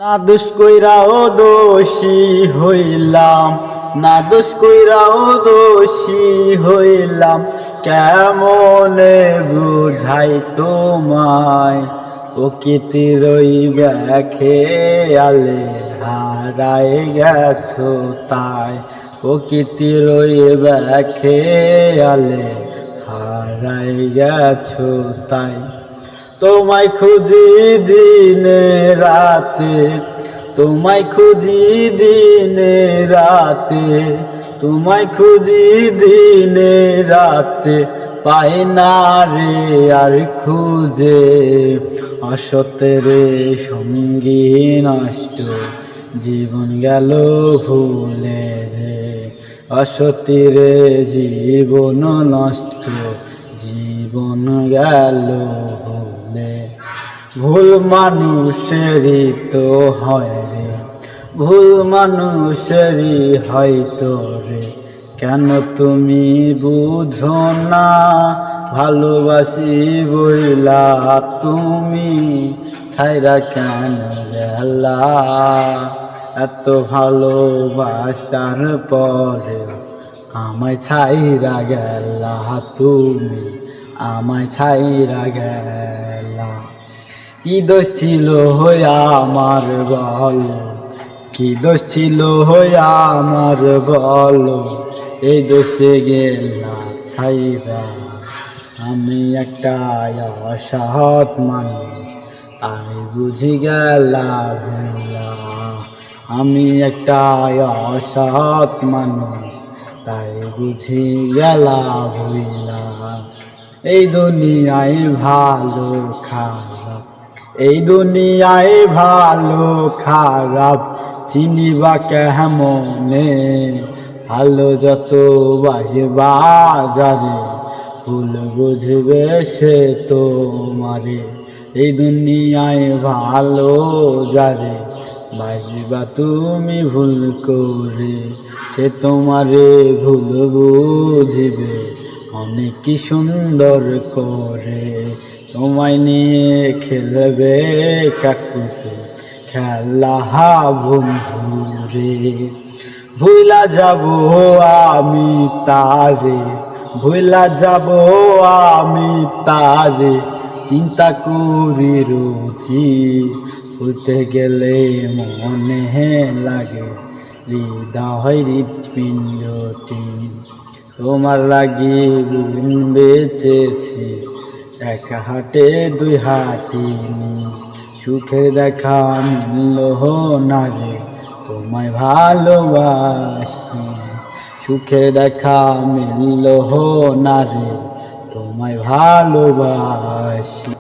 না দোষ কইরাও দোষী হইলাম, না দোষ কইরাও দোষী হইলাম। কেমনে বুঝাই তোমায়, প্রকৃতির ওই খেয়ালে হারাই গেছো তাই। প্রকৃতির ওই খেয়ালে হারাই গেছো তাই। তোমায় খুঁজি দিনে রাতে, তোমায় খুঁজি দিনে রাতে, তোমায় খুঁজি দিনে রাতে। পাই না রে আর খুঁজে, অসতের সঙ্গী নষ্ট, জীবন গেল ভুলে রে। অসতির জীবন নষ্ট, জীবন গেল ভুলে। ভুল মানুষেরই তো হয় রে, ভুল মানুষেরই হয়তো রে। কেন তুমি বুঝো না, ভালোবাসি বইলা তুমি ছাইরা কেন গেলা। এত ভালোবাসার পরে আমায় ছাইরা গেলা তুমি, আমায় ছাইরা গেলা। কি দোষ ছিল হইয়া আমার বলো, কি দোষ ছিল হইয়া আমার বলো। এই দোষে গেলা ছাইরা। আমি একটা অসৎ মানুষ, তাই বুঝি গেলা ভুলা। আমি একটা অসৎ মানুষ, তাই বুঝি গেলা ভুলা। এই দুনিয়ায় ভালো খারাপ, এই দুনিয়ায় ভালো খারাপ চিনিবা কেমনে। ভালো যত বাসবা যারে, ভুল বুঝবে সে তোমারে। এই দুনিয়ায় ভালো যারে বাসবা তুমি ভুল করে, সে তোমারে ভুল বুঝবে অনেক কি সুন্দর করে। তোমায় নিয়ে খেলবে কাকুতে খেলা বন্ধু রে। ভুলা যাব আমি তারে, ভুলা যাব আমি তারে। চিন্তা করি রুচি, ভুলতে গেলে মনে লাগে হৃদয় হৃৎপিণ্ডটি। তোমার লাগি বেঁচেছি, এক হাটে দুই হাটিনি। সুখের দেখা মিলল না রে, তোমায় ভালোবাসি। সুখের দেখা মিলল না রে, তোমায় ভালোবাসি।